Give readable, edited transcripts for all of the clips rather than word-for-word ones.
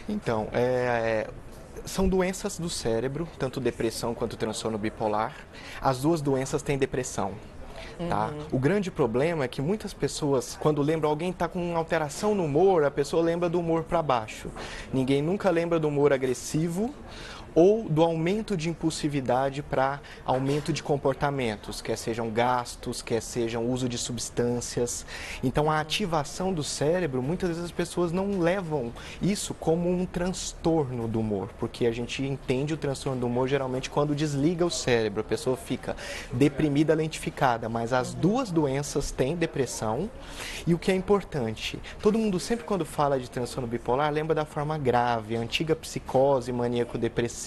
Então, são doenças do cérebro, tanto depressão quanto transtorno bipolar. As duas doenças têm depressão. Tá? O grande problema é que muitas pessoas, quando lembram alguém está com alteração no humor, a pessoa lembra do humor para baixo. Ninguém nunca lembra do humor agressivo ou do aumento de impulsividade para aumento de comportamentos, quer sejam gastos, quer sejam uso de substâncias. Então, a ativação do cérebro, muitas vezes as pessoas não levam isso como um transtorno do humor, porque a gente entende o transtorno do humor geralmente quando desliga o cérebro, a pessoa fica deprimida, lentificada, mas as duas doenças têm depressão. E o que é importante, todo mundo sempre quando fala de transtorno bipolar lembra da forma grave, a antiga psicose maníaco-depressiva,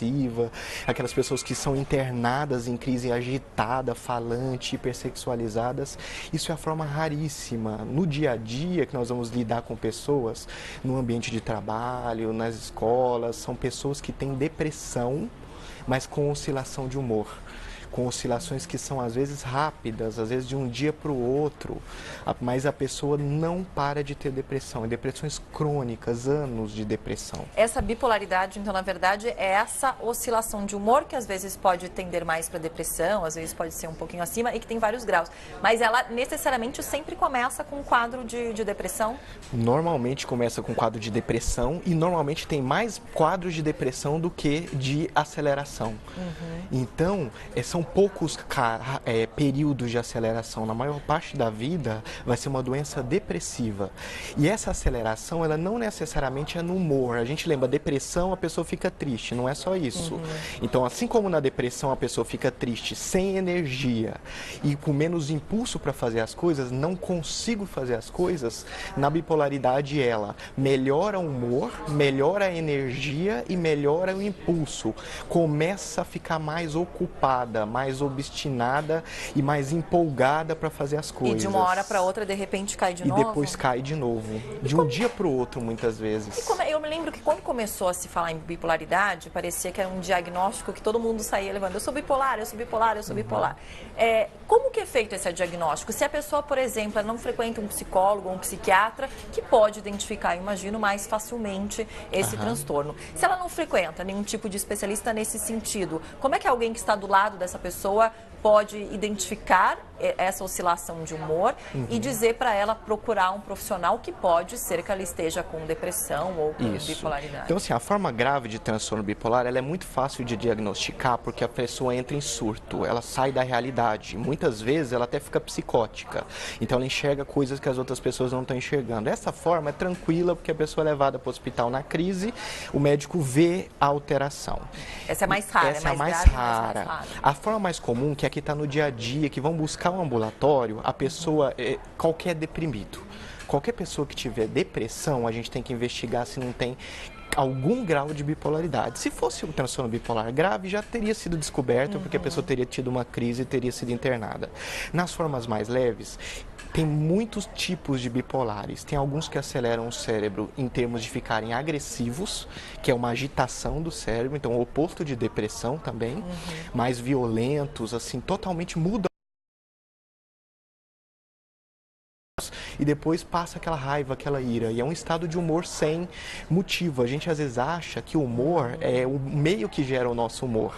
aquelas pessoas que são internadas em crise agitada, falante, hipersexualizadas. Isso é a forma raríssima. No dia a dia que nós vamos lidar com pessoas, no ambiente de trabalho, nas escolas, são pessoas que têm depressão, mas com oscilação de humor. Com oscilações que são às vezes rápidas, às vezes de um dia para o outro, mas a pessoa não para de ter depressão, depressões crônicas, anos de depressão. Essa bipolaridade, então, na verdade, é essa oscilação de humor que às vezes pode tender mais para depressão, às vezes pode ser um pouquinho acima e que tem vários graus. Mas ela necessariamente sempre começa com um quadro de depressão? Normalmente começa com quadro de depressão e normalmente tem mais quadros de depressão do que de aceleração. Então, são poucos períodos de aceleração. Na maior parte da vida vai ser uma doença depressiva. E essa aceleração, ela não necessariamente é no humor. A gente lembra, depressão, a pessoa fica triste, não é só isso. Então, assim como na depressão a pessoa fica triste, sem energia e com menos impulso para fazer as coisas, não consigo fazer as coisas, na bipolaridade ela melhora o humor, melhora a energia e melhora o impulso. Começa a ficar mais ocupada, mais obstinada e mais empolgada para fazer as coisas. E de uma hora para outra, de repente, cai de novo? E depois cai de novo. De um dia para o outro, muitas vezes. Eu me lembro que quando começou a se falar em bipolaridade, parecia que era um diagnóstico que todo mundo saía levando. Eu sou bipolar, eu sou bipolar, eu sou bipolar. Como que é feito esse diagnóstico? Se a pessoa, por exemplo, não frequenta um psicólogo ou um psiquiatra, que pode identificar, imagino, mais facilmente esse transtorno. Se ela não frequenta nenhum tipo de especialista nesse sentido, como é que alguém que está do lado dessa pessoa pode identificar essa oscilação de humor e dizer para ela procurar um profissional que pode ser que ela esteja com depressão ou com bipolaridade? Então, assim, a forma grave de transtorno bipolar, ela é muito fácil de diagnosticar porque a pessoa entra em surto, ela sai da realidade. Muitas vezes ela até fica psicótica, então ela enxerga coisas que as outras pessoas não estão enxergando. Essa forma é tranquila porque a pessoa é levada para o hospital na crise, o médico vê a alteração. Essa é mais rara, essa é mais grave, rara. Mais rara. A forma mais comum, que é que está no dia a dia, que vão buscar um ambulatório, a pessoa, qualquer deprimido. Qualquer pessoa que tiver depressão, a gente tem que investigar se não tem algum grau de bipolaridade. Se fosse um transtorno bipolar grave, já teria sido descoberto, porque a pessoa teria tido uma crise e teria sido internada. Nas formas mais leves, tem muitos tipos de bipolares. Tem alguns que aceleram o cérebro em termos de ficarem agressivos, que é uma agitação do cérebro, então o oposto de depressão também, mais violentos, assim, totalmente mudam. E depois passa aquela raiva, aquela ira. E é um estado de humor sem motivo. A gente às vezes acha que o humor é o meio que gera o nosso humor.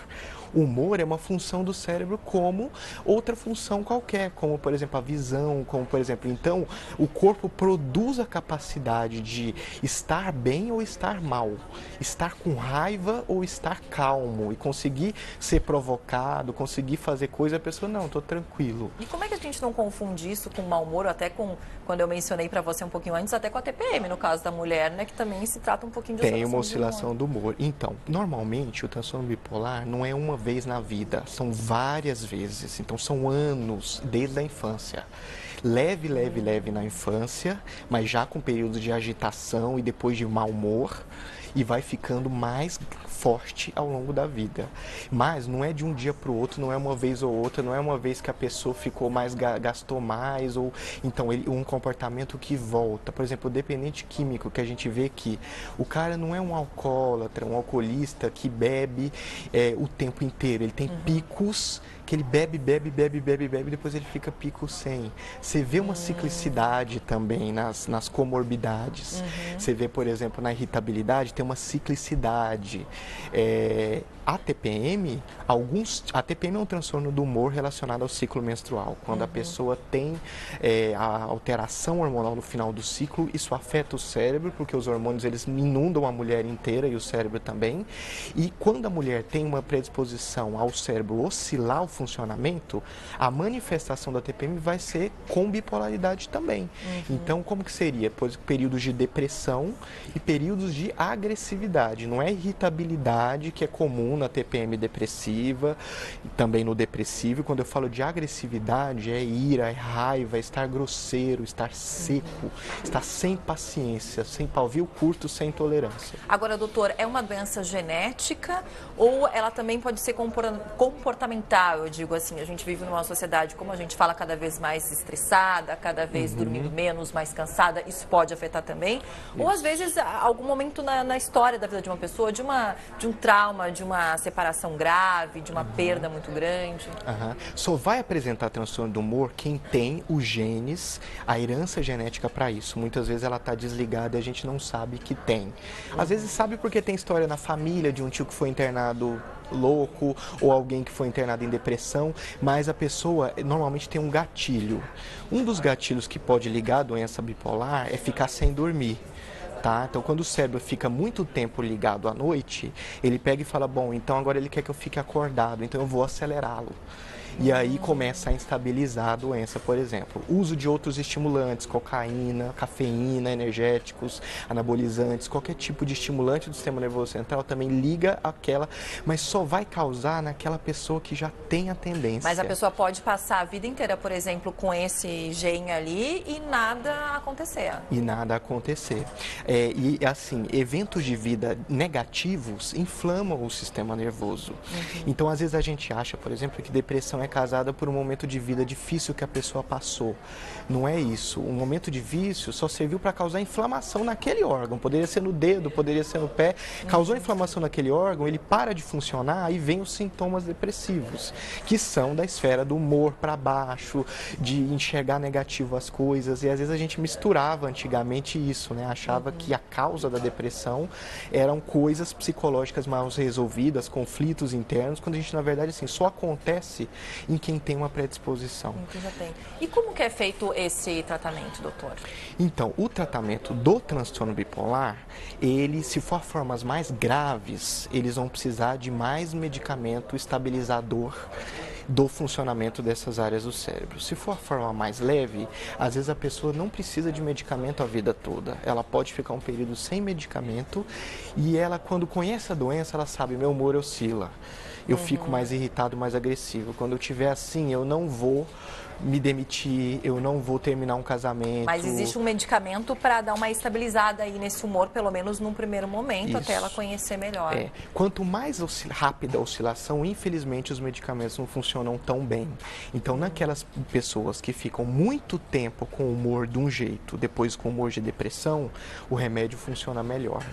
O humor é uma função do cérebro como outra função qualquer, como, por exemplo, a visão, como, por exemplo, então, o corpo produz a capacidade de estar bem ou estar mal, estar com raiva ou estar calmo e conseguir ser provocado, conseguir fazer coisa, a pessoa, não, estou tranquilo. E como é que a gente não confunde isso com mau humor, até com, quando eu mencionei para você um pouquinho antes, até com a TPM, no caso da mulher, né, que também se trata um pouquinho de Tem uma oscilação do humor. Então, normalmente, o transtorno bipolar não é uma vez na vida, são várias vezes, então são anos desde a infância. Leve na infância, mas já com períodos de agitação e depois de mau humor, e vai ficando mais forte ao longo da vida. Mas não é de um dia para o outro, não é uma vez ou outra, não é uma vez que a pessoa ficou mais, gastou mais, ou então um comportamento que volta. Por exemplo, o dependente químico, que a gente vê que o cara não é um alcoólatra, um alcoolista que bebe o tempo inteiro, ele tem picos que ele bebe, bebe, bebe, bebe, bebe, depois ele fica pico sem. Você vê uma ciclicidade também nas comorbidades. Você vê, por exemplo, na irritabilidade, tem uma ciclicidade. A TPM é um transtorno do humor relacionado ao ciclo menstrual. Quando a pessoa tem a alteração hormonal no final do ciclo, isso afeta o cérebro, porque os hormônios eles inundam a mulher inteira e o cérebro também. E quando a mulher tem uma predisposição ao cérebro oscilar o funcionamento, a manifestação da TPM vai ser com bipolaridade também. Então, como que seria? Períodos de depressão e períodos de agressividade. Não é irritabilidade, que é comum na TPM depressiva, e também no depressivo. Quando eu falo de agressividade, é ira, é raiva, é estar grosseiro, estar seco, estar sem paciência, sem pavio curto, sem tolerância. Agora, doutor, é uma doença genética ou ela também pode ser comportamental? Eu digo assim, a gente vive numa sociedade, como a gente fala, cada vez mais estressada, cada vez dormindo menos, mais cansada, isso pode afetar também? Isso. Ou às vezes, algum momento na história da vida de uma pessoa, de um trauma, de uma separação grave, de uma perda muito grande? Só vai apresentar transtorno do humor quem tem os genes, a herança genética para isso. Muitas vezes ela está desligada e a gente não sabe que tem. Às vezes sabe porque tem história na família de um tio que foi internado louco ou alguém que foi internado em depressão, mas a pessoa normalmente tem um gatilho. Um dos gatilhos que pode ligar a doença bipolar é ficar sem dormir. Tá? Então, quando o cérebro fica muito tempo ligado à noite, ele pega e fala, bom, então agora ele quer que eu fique acordado, então eu vou acelerá-lo. E aí começa a instabilizar a doença, por exemplo. Uso de outros estimulantes, cocaína, cafeína, energéticos, anabolizantes, qualquer tipo de estimulante do sistema nervoso central também liga aquela, mas só vai causar naquela pessoa que já tem a tendência. Mas a pessoa pode passar a vida inteira, por exemplo, com esse gene ali e nada acontecer. E nada acontecer. E assim, eventos de vida negativos inflamam o sistema nervoso. Então, às vezes a gente acha, por exemplo, que depressão é casada por um momento de vida difícil que a pessoa passou. Não é isso. Um momento de vício só serviu para causar inflamação naquele órgão. Poderia ser no dedo, poderia ser no pé. Causou inflamação naquele órgão, ele para de funcionar e vem os sintomas depressivos, que são da esfera do humor para baixo, de enxergar negativo as coisas. E às vezes a gente misturava antigamente isso, né? Achava que a causa da depressão eram coisas psicológicas mal resolvidas, conflitos internos, quando a gente, na verdade, assim, só acontece em quem tem uma predisposição. E como que é feito esse tratamento, doutor? Então, o tratamento do transtorno bipolar, se for formas mais graves, eles vão precisar de mais medicamento estabilizador do funcionamento dessas áreas do cérebro. Se for a forma mais leve, às vezes a pessoa não precisa de medicamento a vida toda. Ela pode ficar um período sem medicamento e ela, quando conhece a doença, ela sabe, meu humor oscila. Eu fico mais irritado, mais agressivo. Quando eu estiver assim, eu não vou me demitir, eu não vou terminar um casamento. Mas existe um medicamento para dar uma estabilizada aí nesse humor, pelo menos num primeiro momento, até ela conhecer melhor. Quanto mais rápida a oscilação, infelizmente os medicamentos não funcionam tão bem. Então, naquelas pessoas que ficam muito tempo com o humor de um jeito, depois com o humor de depressão, o remédio funciona melhor.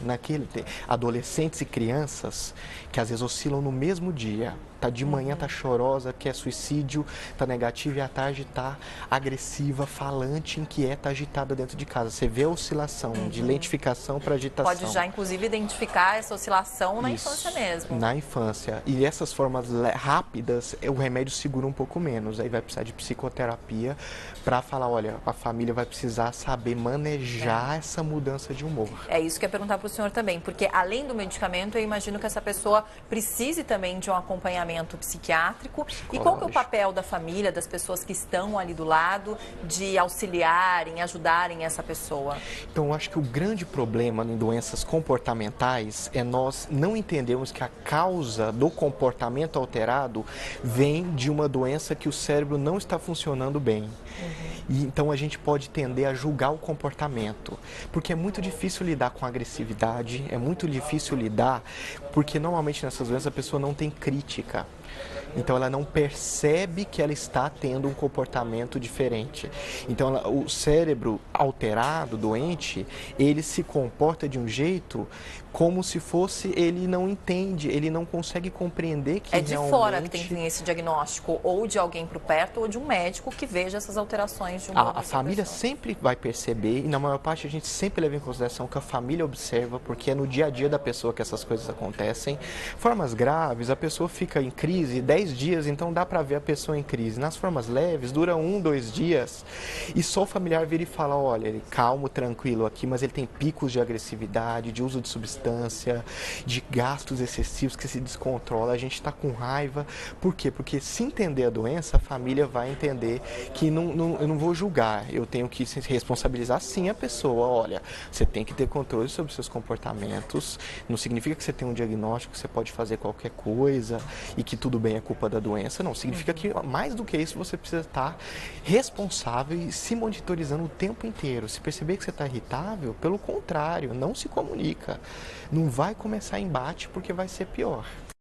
Adolescentes e crianças que às vezes oscilam no mesmo dia. Tá de manhã, tá chorosa, quer suicídio, tá negativa e à tarde tá agressiva, falante, inquieta, agitada dentro de casa. Você vê a oscilação de lentificação para agitação. Pode já, inclusive, identificar essa oscilação na infância mesmo. Na infância. E essas formas rápidas, o remédio segura um pouco menos. Aí vai precisar de psicoterapia para falar, olha, a família vai precisar saber manejar essa mudança de humor. É isso que eu ia perguntar para o senhor também, porque além do medicamento, eu imagino que essa pessoa precise também de um acompanhamento psiquiátrico. E qual que é o papel da família, das pessoas que estão ali do lado, de auxiliarem, ajudarem essa pessoa? Então, eu acho que o grande problema em doenças comportamentais é nós não entendermos que a causa do comportamento alterado vem de uma doença que o cérebro não está funcionando bem. E então a gente pode tender a julgar o comportamento, porque é muito difícil lidar com agressividade, é muito difícil lidar, porque normalmente nessas doenças a pessoa não tem crítica. Então ela não percebe que ela está tendo um comportamento diferente. Então o cérebro alterado, doente, ele se comporta de um jeito como se fosse, ele não entende, ele não consegue compreender que é de realmente... fora que tem que vir esse diagnóstico, ou de alguém por perto, ou de um médico que veja essas alterações de uma A família sempre vai perceber, e na maior parte a gente sempre leva em consideração que a família observa, porque é no dia a dia da pessoa que essas coisas acontecem. Formas graves, a pessoa fica em crise 10 dias, então dá pra ver a pessoa em crise. Nas formas leves, dura 1, 2 dias, e só o familiar vira e fala, olha, ele calmo, tranquilo aqui, mas ele tem picos de agressividade, de uso de substância, de gastos excessivos que se descontrola, a gente está com raiva. Por quê? Porque se entender a doença, a família vai entender que eu não vou julgar, eu tenho que responsabilizar sim a pessoa. Olha, você tem que ter controle sobre seus comportamentos, não significa que você tem um diagnóstico, que você pode fazer qualquer coisa e que tudo bem é culpa da doença, não, significa que mais do que isso você precisa estar responsável e se monitorizando o tempo inteiro. Se perceber que você está irritável, pelo contrário, não se comunica, não vai começar embate porque vai ser pior.